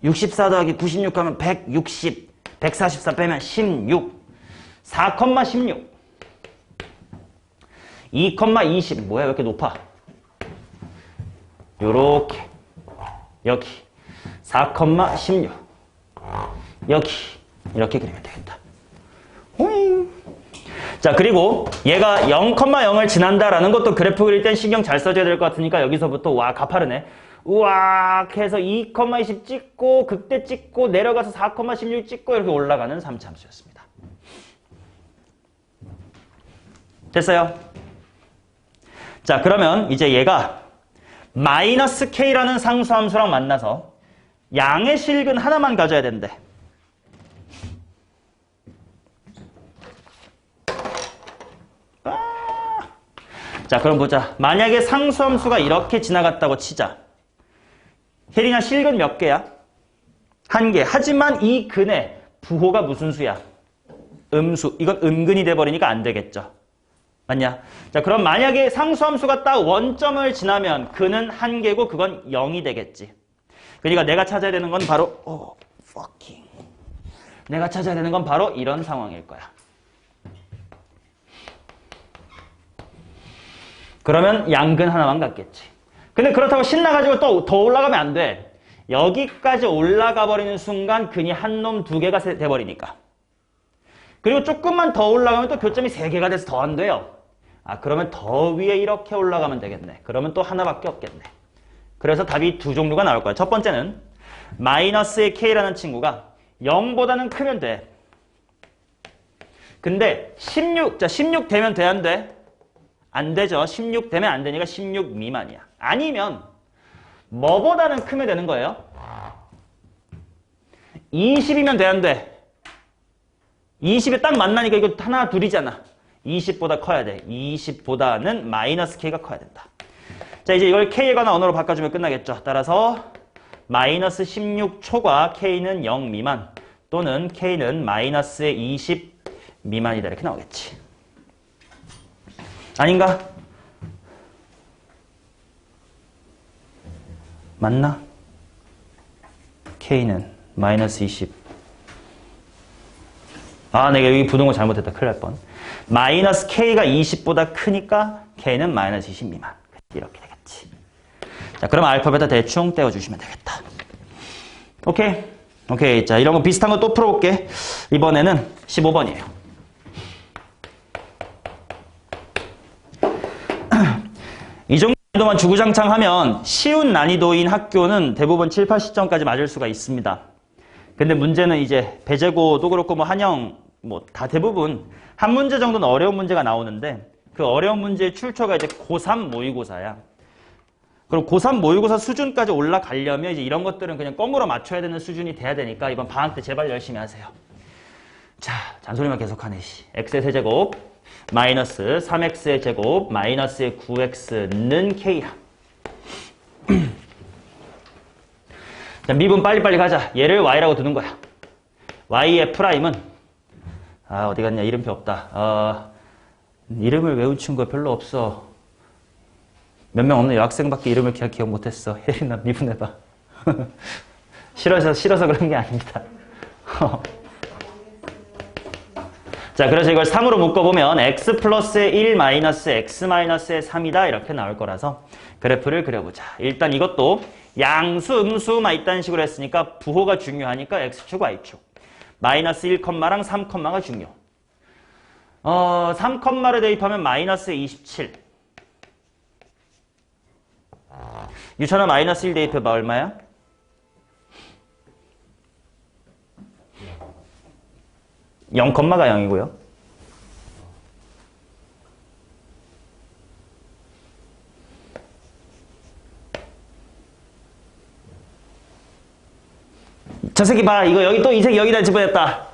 64 더하기 96 하면 160 144 빼면 16 4,16 2,20 뭐야 왜 이렇게 높아? 요렇게 여기 4,16 여기 이렇게 그리면 되겠다. 자, 그리고 얘가 0,0을 지난다라는 것도 그래프 그릴 땐 신경 잘 써줘야 될 것 같으니까 여기서부터 와 가파르네. 우악 해서 2,20 찍고 극대 찍고 내려가서 4,16 찍고 이렇게 올라가는 3참수였습니다. 됐어요? 자, 그러면 이제 얘가 마이너스 K라는 상수함수랑 만나서 양의 실근 하나만 가져야 된대. 자, 그럼 보자. 만약에 상수함수가 이렇게 지나갔다고 치자. 혜린아, 실근 몇 개야? 1개. 하지만 이 근의 부호가 무슨 수야? 음수. 이건 은근히 돼버리니까 안 되겠죠. 맞냐? 자, 그럼 만약에 상수함수가 딱 원점을 지나면 근은 1개고 그건 0이 되겠지. 그러니까 내가 찾아야 되는 건 바로 내가 찾아야 되는 건 바로 이런 상황일 거야. 그러면 양근 하나만 갖겠지. 근데 그렇다고 신나가지고 또 더 올라가면 안 돼. 여기까지 올라가 버리는 순간 근이 한 놈 2개가 돼버리니까. 그리고 조금만 더 올라가면 또 교점이 3개가 돼서 더 안 돼요. 그러면 더 위에 이렇게 올라가면 되겠네. 그러면 또 하나밖에 없겠네. 그래서 답이 두 종류가 나올 거야. 첫 번째는 마이너스의 K라는 친구가 0보다는 크면 돼. 근데 16 되면 돼, 안 돼? 안 되죠. 16 되면 안 되니까 16 미만이야. 아니면 뭐보다는 크면 되는 거예요? 20이면 돼, 안 돼? 20에 딱 만나니까 이거 하나 둘이잖아. 20보다 커야 돼. 20보다는 마이너스 K가 커야 된다. 자, 이제 이걸 K에 관한 언어로 바꿔주면 끝나겠죠. 따라서 마이너스 16초과 K는 0 미만 또는 K는 마이너스의 20 미만이다. 이렇게 나오겠지. 아닌가? 맞나? K는 마이너스 20. 내가 여기 부는 거 잘못했다. 큰일 날 뻔. 마이너스 K가 20보다 크니까 K는 마이너스 20 미만. 이렇게 되겠지. 자, 그럼 알파벳 대충 떼어주시면 되겠다. 오케이. 자, 이런 거 비슷한 거 또 풀어볼게. 이번에는 15번이에요. 이 정도 난이도만 주구장창하면 쉬운 난이도인 학교는 대부분 7, 80점까지 맞을 수가 있습니다. 근데 문제는 이제 배제고도 그렇고 뭐 한영 뭐 다 대부분 한 문제 정도는 어려운 문제가 나오는데 그 어려운 문제의 출처가 이제 고3 모의고사야. 그럼 고3 모의고사 수준까지 올라가려면 이제 이런 것들은 그냥 껌으로 맞춰야 되는 수준이 돼야 되니까 이번 방학 때 제발 열심히 하세요. 자, 잔소리만 계속하네. x의 세제곱 마이너스 3x의 제곱 마이너스의 9x는 k야. 자, 미분 빨리빨리 가자. 얘를 y라고 두는 거야. y의 프라임은 어디 갔냐. 이름표 없다. 이름을 외운 친구가 별로 없어. 몇 명 없는 여학생밖에 이름을 기억 못했어. 혜린아 미분해봐. 싫어서 그런 게 아닙니다. 자, 그래서 이걸 3으로 묶어보면 x 플러스의 1 마이너스 x 마이너스의 3이다 이렇게 나올 거라서 그래프를 그려보자. 일단 이것도 양수, 음수만 있다는 식으로 했으니까 부호가 중요하니까 X축, Y축. 마이너스 1랑 3가 중요. 3를 대입하면 마이너스 27. 유찬아 마이너스 1 대입해봐. 얼마야? 0,가 0이고요. 저 새끼 봐. 이거 여기 또 이 새끼 여기다 집어냈다.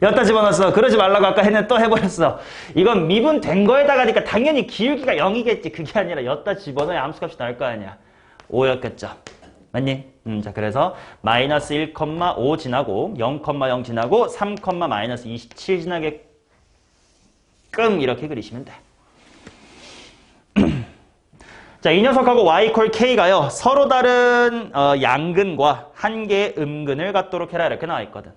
여기다 집어넣었어. 그러지 말라고 아까 했는데 또 해버렸어. 이건 미분된 거에다가니까 당연히 기울기가 0이겠지. 그게 아니라 여기다 집어넣어야 함수값이 나올 거 아니야. 5였겠죠. 맞니? 자, 그래서 마이너스 1,5 지나고 0,0 지나고 3, 마이너스 27 지나게끔 이렇게 그리시면 돼. 자, 이 녀석하고 y 콜 k가요. 서로 다른 양근과 한 개의 음근을 갖도록 해라 이렇게 나와 있거든.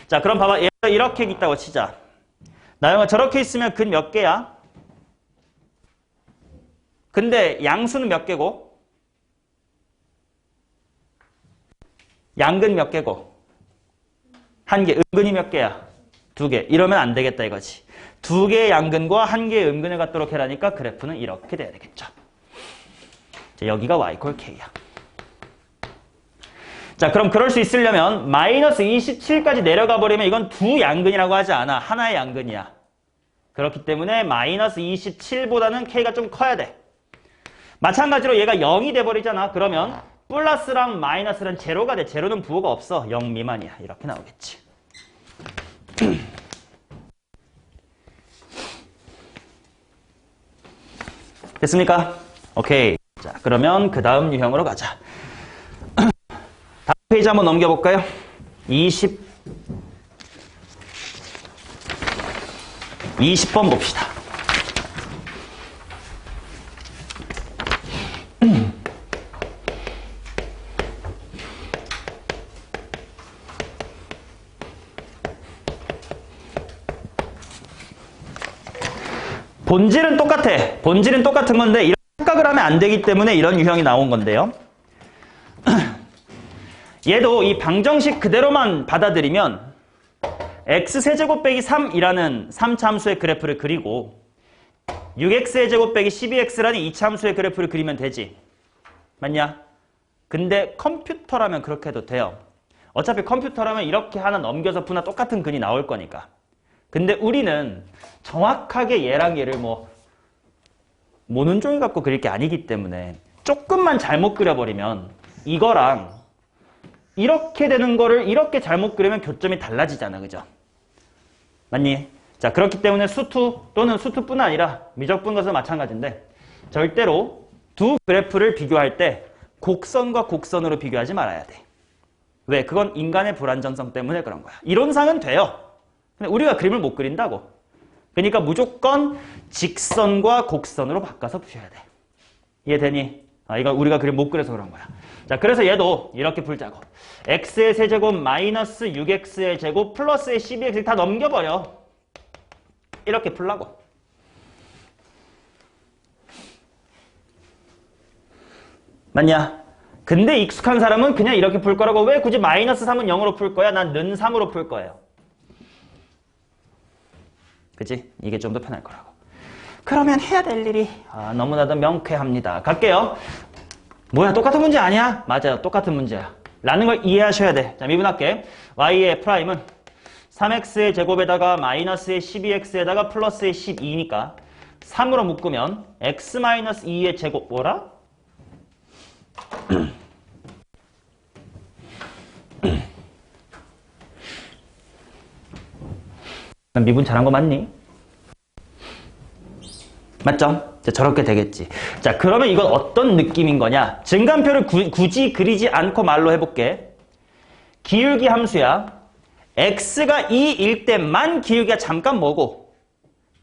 자, 그럼 봐봐. 얘가 이렇게 있다고 치자. 나영아 저렇게 있으면 근 몇 개야? 근데 양수는 몇 개고? 양근 몇 개고? 한 개. 음근이 몇 개야? 두 개. 이러면 안 되겠다 이거지. 두 개의 양근과 한 개의 음근을 갖도록 해라니까 그래프는 이렇게 돼야 되겠죠. 자, 여기가 y 콜 k야. 자, 그럼 그럴 수 있으려면 마이너스 27까지 내려가 버리면 이건 두 양근이라고 하지 않아. 하나의 양근이야. 그렇기 때문에 마이너스 27보다는 k가 좀 커야 돼. 마찬가지로 얘가 0이 돼버리잖아. 그러면 플러스랑 마이너스는 제로가 돼. 제로는 부호가 없어. 0 미만이야. 이렇게 나오겠지. 됐습니까? 오케이. 자, 그러면 그 다음 유형으로 가자. 다음 페이지 한번 넘겨볼까요? 20번 봅시다. 본질은 똑같아. 본질은 똑같은 건데 이런 착각을 하면 안 되기 때문에 이런 유형이 나온 건데요. 얘도 이 방정식 그대로만 받아들이면 x세제곱 빼기 3이라는 3차 함수의 그래프를 그리고 6x제곱 빼기 12x라는 2차 함수의 그래프를 그리면 되지. 맞냐? 근데 컴퓨터라면 그렇게 해도 돼요. 어차피 컴퓨터라면 이렇게 하나 넘겨서 푸나 똑같은 근이 나올 거니까. 근데 우리는 정확하게 얘랑 얘를 모는 종이 갖고 그릴 게 아니기 때문에 조금만 잘못 그려버리면 이거랑 이렇게 되는 거를 이렇게 잘못 그리면 교점이 달라지잖아. 그죠? 맞니? 자, 그렇기 때문에 수투 또는 수투뿐 아니라 미적분과도 마찬가지인데 절대로 두 그래프를 비교할 때 곡선과 곡선으로 비교하지 말아야 돼. 왜? 그건 인간의 불완전성 때문에 그런 거야. 이론상은 돼요. 근데 우리가 그림을 못 그린다고. 그러니까 무조건 직선과 곡선으로 바꿔서 푸셔야 돼. 이해되니? 이거 우리가 그림 못 그려서 그런 거야. 자, 그래서 얘도 이렇게 풀자고. x의 세제곱 마이너스 6x의 제곱 플러스의 12x 다 넘겨버려. 이렇게 풀라고. 맞냐? 근데 익숙한 사람은 그냥 이렇게 풀 거라고. 왜 굳이 마이너스 3은 0으로 풀 거야? 난 는 3으로 풀 거예요. 그치? 이게 좀 더 편할 거라고. 그러면 해야 될 일이 너무나도 명쾌합니다. 갈게요. 뭐야, 똑같은 문제 아니야? 맞아요, 똑같은 문제야. 라는 걸 이해하셔야 돼. 자, 미분할게. y의 프라임은 3x의 제곱에다가 마이너스의 12x에다가 플러스의 12니까 3으로 묶으면 x-2의 제곱 뭐라? 미분 잘한 거 맞니? 맞죠? 자, 저렇게 되겠지. 자, 그러면 이건 어떤 느낌인 거냐? 증간표를 굳이 그리지 않고 말로 해볼게. 기울기 함수야. x가 2일 때만 기울기가 잠깐 뭐고?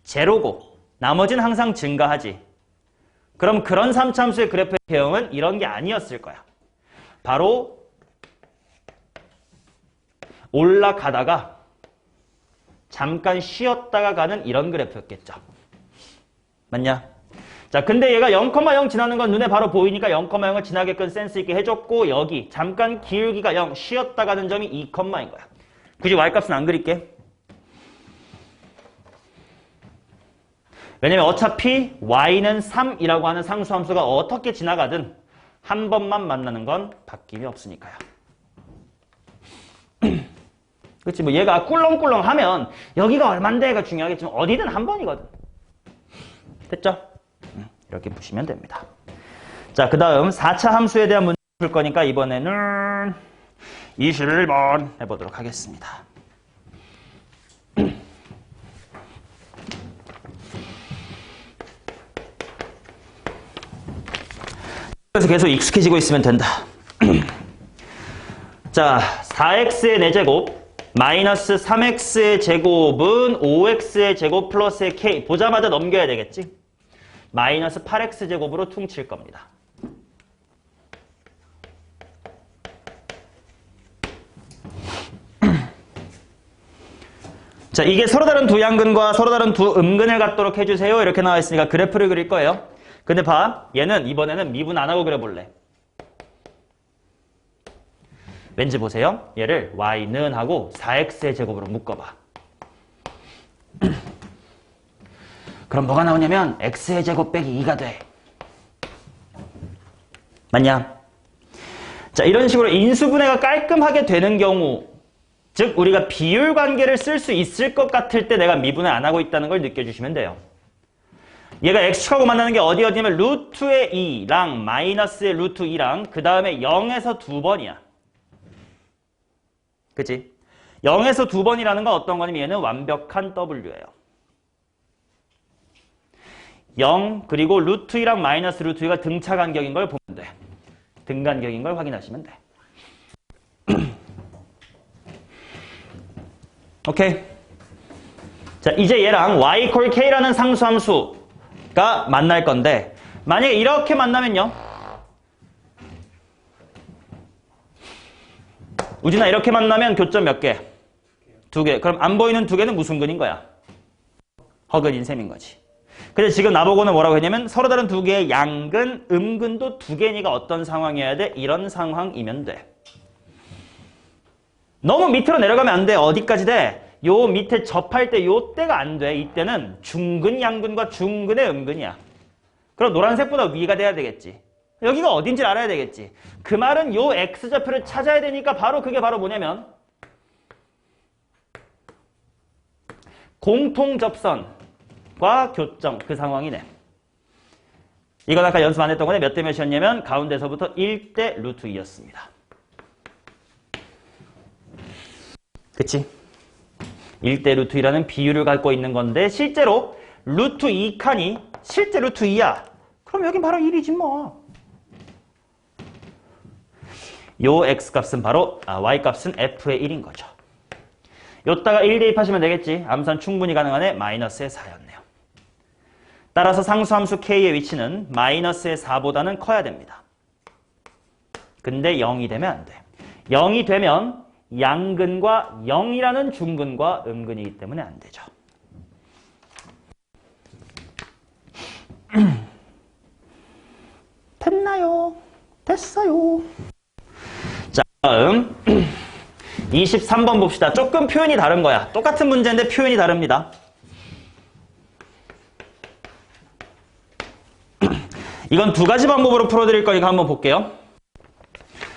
제로고. 나머지는 항상 증가하지. 그럼 그런 3차 함수의 그래프의 개형은 이런 게 아니었을 거야. 바로 올라가다가 잠깐 쉬었다가 가는 이런 그래프였겠죠. 맞냐? 자, 근데 얘가 0,0 지나는 건 눈에 바로 보이니까 0,0을 지나게끔 센스 있게 해줬고, 여기 잠깐 기울기가 0 쉬었다 가는 점이 2,인 거야. 굳이 y값은 안 그릴게. 왜냐면 어차피 y는 3이라고 하는 상수함수가 어떻게 지나가든 한 번만 만나는 건 바뀜이 없으니까요. 그렇지, 뭐 얘가 꿀렁꿀렁 하면 여기가 얼만데가 중요하겠지만 어디든 한 번이거든. 됐죠? 이렇게 푸시면 됩니다. 자, 그 다음 4차 함수에 대한 문제 풀 거니까 이번에는 21번 해보도록 하겠습니다. 그래서 계속 익숙해지고 있으면 된다. 자, 4x의 4제곱 마이너스 3x의 제곱은 5x의 제곱 플러스의 k 보자마자 넘겨야 되겠지? 마이너스 8x 제곱으로 퉁칠 겁니다. 자, 이게 서로 다른 두 양근과 서로 다른 두 음근을 갖도록 해주세요. 이렇게 나와 있으니까 그래프를 그릴 거예요. 근데 봐, 얘는 이번에는 미분 안 하고 그려볼래. 왠지 보세요. 얘를 y는 하고 4x의 제곱으로 묶어봐. 그럼 뭐가 나오냐면 x의 제곱 빼기 2가 돼. 맞냐? 자, 이런 식으로 인수분해가 깔끔하게 되는 경우, 즉 우리가 비율 관계를 쓸 수 있을 것 같을 때 내가 미분을 안 하고 있다는 걸 느껴주시면 돼요. 얘가 x축하고 만나는 게 어디냐면 루트의 2랑 마이너스의 루트 2랑 그 다음에 0에서 2번이야. 그치? 0에서 2번이라는 건 어떤 거냐면 얘는 완벽한 W예요. 0 그리고 루트 2랑 마이너스 루트 2가 등차 간격인 걸 보면 돼. 등간격인 걸 확인하시면 돼. 오케이. 자, 이제 얘랑 y 콜 k라는 상수함수가 만날 건데 만약에 이렇게 만나면요. 우진아, 이렇게 만나면 교점 몇 개? 2개. 그럼 안 보이는 2개는 무슨 근인 거야? 허근인 셈인 거지. 근데 지금 나보고는 뭐라고 했냐면 서로 다른 2개의 양근, 음근도 2개니까 어떤 상황이어야 돼? 이런 상황이면 돼. 너무 밑으로 내려가면 안 돼. 어디까지 돼? 요 밑에 접할 때 요 때가 안 돼. 이때는 중근 양근과 중근의 음근이야. 그럼 노란색보다 위가 돼야 되겠지. 여기가 어딘지 알아야 되겠지. 그 말은 요 x좌표를 찾아야 되니까 그게 바로 뭐냐면 공통접선과 교점, 그 상황이네. 이건 아까 연습 안 했던 건데 몇 대 몇이었냐면 가운데서부터 1대 루트 2였습니다. 그치? 1대 루트 2라는 비율을 갖고 있는 건데 실제로 루트 2칸이 실제 루트 2야. 그럼 여긴 바로 1이지 뭐. 요 x값은 바로 y값은 f의 1인 거죠. 요따가 1 대입하시면 되겠지. 암산 충분히 가능하네. 마이너스의 4였네요. 따라서 상수함수 k의 위치는 마이너스의 4보다는 커야 됩니다. 근데 0이 되면 안 돼. 0이 되면 양근과 0이라는 중근과 음근이기 때문에 안 되죠. 됐나요? 됐어요. 자, 다음 23번 봅시다. 조금 표현이 다른 거야. 똑같은 문제인데 표현이 다릅니다. 이건 두 가지 방법으로 풀어드릴 거니까 한번 볼게요.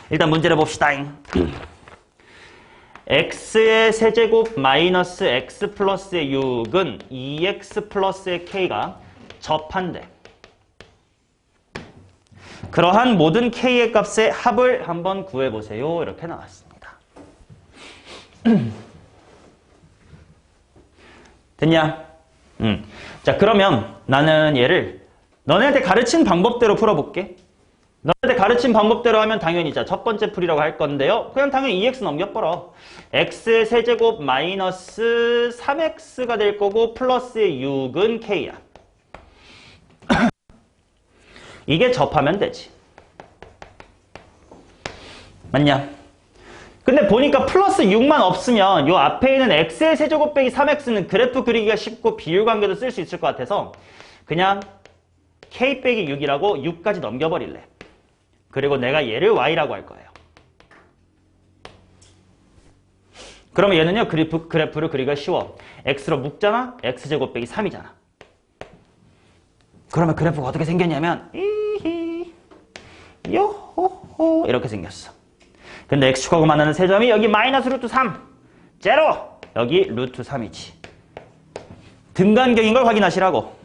일단 문제를 봅시다. x의 세제곱 마이너스 x 플러스의 6은 2x 플러스의 k가 접한대. 그러한 모든 k의 값의 합을 한번 구해보세요. 이렇게 나왔습니다. 됐냐? 자, 그러면 나는 얘를 너네한테 가르친 방법대로 풀어볼게. 너네한테 가르친 방법대로 하면 당연히 자, 첫 번째 풀이라고 할 건데요. 그냥 당연히 2x 넘겨버려. x의 세제곱 마이너스 3x가 될 거고 플러스의 6은 k야. 이게 접하면 되지. 맞냐? 근데 보니까 플러스 6만 없으면 요 앞에 있는 x의 세제곱 빼기 3x는 그래프 그리기가 쉽고 비율관계도 쓸 수 있을 것 같아서 그냥 k 빼기 6이라고 6까지 넘겨버릴래. 그리고 내가 얘를 y라고 할 거예요. 그러면 얘는요, 그래프를 그리기가 쉬워. x로 묶잖아? x제곱 빼기 3이잖아. 그러면 그래프가 어떻게 생겼냐면, 이히, 요호호, 이렇게 생겼어. 근데 x축하고 만나는 세 점이 여기 마이너스 루트 3, 제로, 여기 루트 3이지. 등간격인 걸 확인하시라고.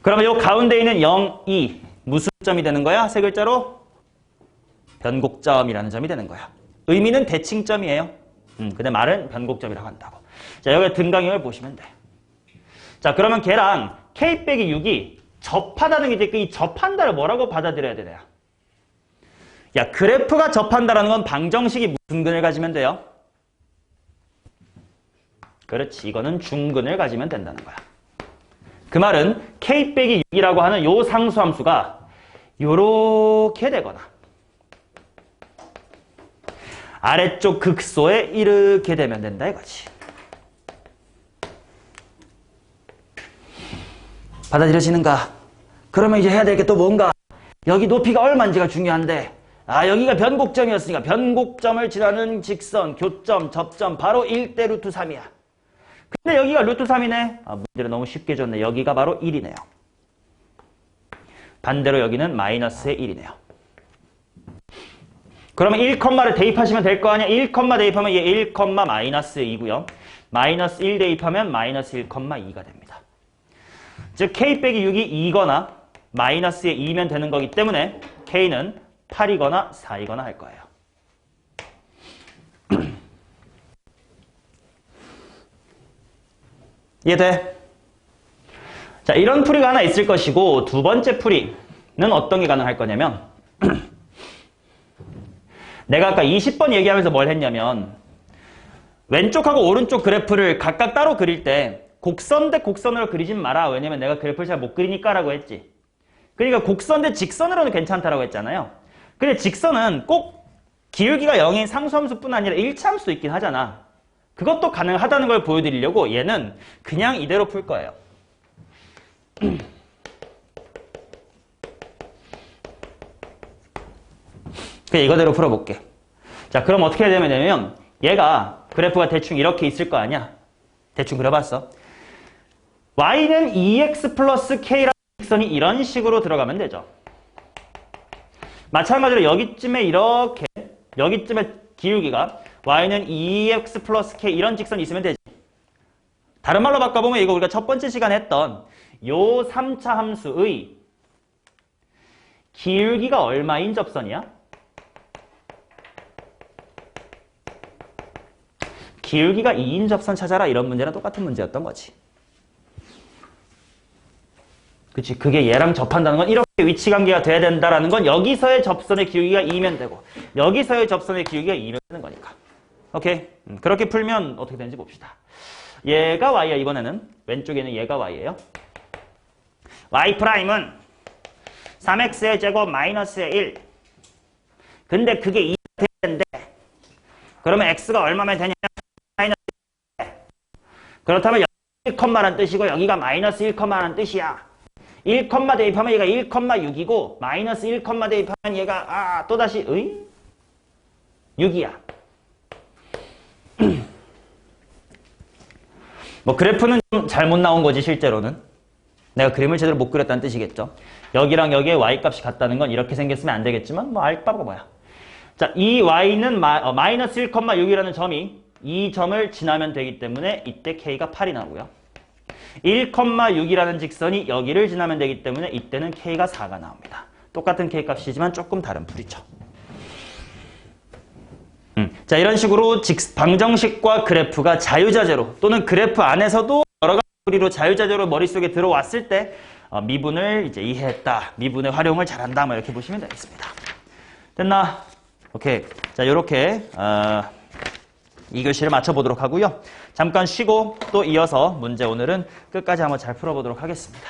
그러면 요 가운데 있는 0, 2, 무슨 점이 되는 거야? 세 글자로? 변곡점이라는 점이 되는 거야. 의미는 대칭점이에요. 근데 말은 변곡점이라고 한다고. 자, 여기 등간격을 보시면 돼. 자, 그러면 걔랑 k 빼기 6이 접하다는 게 있고, 이 접한다를 뭐라고 받아들여야 되냐? 야, 그래프가 접한다라는 건 방정식이 무슨 근을 가지면 돼요? 그렇지, 이거는 중근을 가지면 된다는 거야. 그 말은 k 빼기 6이라고 하는 요 상수함수가 요렇게 되거나 아래쪽 극소에 이렇게 되면 된다 이거지. 받아들여지는가? 그러면 이제 해야 될 게 또 뭔가? 여기 높이가 얼마인지가 중요한데, 여기가 변곡점이었으니까 변곡점을 지나는 직선, 교점, 접점 바로 1대 루트 3이야. 근데 여기가 루트 3이네. 문제를 너무 쉽게 줬네. 여기가 바로 1이네요. 반대로 여기는 마이너스의 1이네요. 그러면 1컴마를 대입하시면 될 거 아니야. 1컴마 대입하면 얘 1, 마이너스 2고요. 마이너스 1 대입하면 마이너스 1,2가 됩니다. 즉 k 빼기 6이 2거나 마이너스의 2면 되는 거기 때문에 k는 8이거나 4이거나 할 거예요. 이해돼? 자, 이런 풀이가 하나 있을 것이고, 두 번째 풀이는 어떤 게 가능할 거냐면 내가 아까 20번 얘기하면서 뭘 했냐면, 왼쪽하고 오른쪽 그래프를 각각 따로 그릴 때 곡선 대 곡선으로 그리진 마라. 왜냐면 내가 그래프를 잘 못 그리니까 라고 했지. 그러니까 곡선 대 직선으로는 괜찮다라고 했잖아요. 근데 직선은 꼭 기울기가 0인 상수함수뿐 아니라 일차함수도 있긴 하잖아. 그것도 가능하다는 걸 보여드리려고 얘는 그냥 이대로 풀 거예요. 그냥 이거대로 풀어볼게. 자, 그럼 어떻게 해야 되냐면 얘가 그래프가 대충 이렇게 있을 거 아니야. 대충 그려봤어. y는 2x 플러스 k라는 직선이 이런 식으로 들어가면 되죠. 마찬가지로 여기쯤에 이렇게, 여기쯤에 기울기가 y는 2x 플러스 k 이런 직선이 있으면 되지. 다른 말로 바꿔보면 이거 우리가 첫 번째 시간에 했던 요 3차 함수의 기울기가 얼마인 접선이야? 기울기가 2인 접선 찾아라, 이런 문제랑 똑같은 문제였던 거지. 그치? 그게 얘랑 접한다는 건 이렇게 위치관계가 돼야 된다라는 건 여기서의 접선의 기울기가 2면 되고 여기서의 접선의 기울기가 2면 되는 거니까. 오케이? 그렇게 풀면 어떻게 되는지 봅시다. 얘가 y야. 이번에는 왼쪽에는 얘가 y예요. y 프라임은 3x의 제곱 마이너스의 1. 근데 그게 2가 돼야 되는데, 그러면 x가 얼마면 되냐? 마이너스 1. 그렇다면 여기 1,란 뜻이고 여기가 마이너스 1,란 뜻이야. 1, 대입하면 얘가 1,6이고 마이너스 1, 대입하면 얘가 또다시 6이야. 뭐 그래프는 좀 잘못 나온 거지 실제로는. 내가 그림을 제대로 못 그렸다는 뜻이겠죠. 여기랑 여기에 y값이 같다는 건 이렇게 생겼으면 안 되겠지만 뭐 알 바가 뭐야. 자, 이 y는 마이너스 1,6이라는 점이 이 점을 지나면 되기 때문에 이때 k가 8이 나오고요. 1,6이라는 직선이 여기를 지나면 되기 때문에 이때는 k가 4가 나옵니다. 똑같은 k값이지만 조금 다른 풀이죠. 자, 이런 식으로 방정식과 그래프가 자유자재로 또는 그래프 안에서도 여러 가지 풀이로 자유자재로 머릿속에 들어왔을 때 미분을 이제 이해했다. 미분의 활용을 잘한다. 뭐 이렇게 보시면 되겠습니다. 됐나? 오케이. 자, 이렇게 2교시를 마쳐보도록 하고요. 잠깐 쉬고 또 이어서 문제 오늘은 끝까지 한번 잘 풀어보도록 하겠습니다.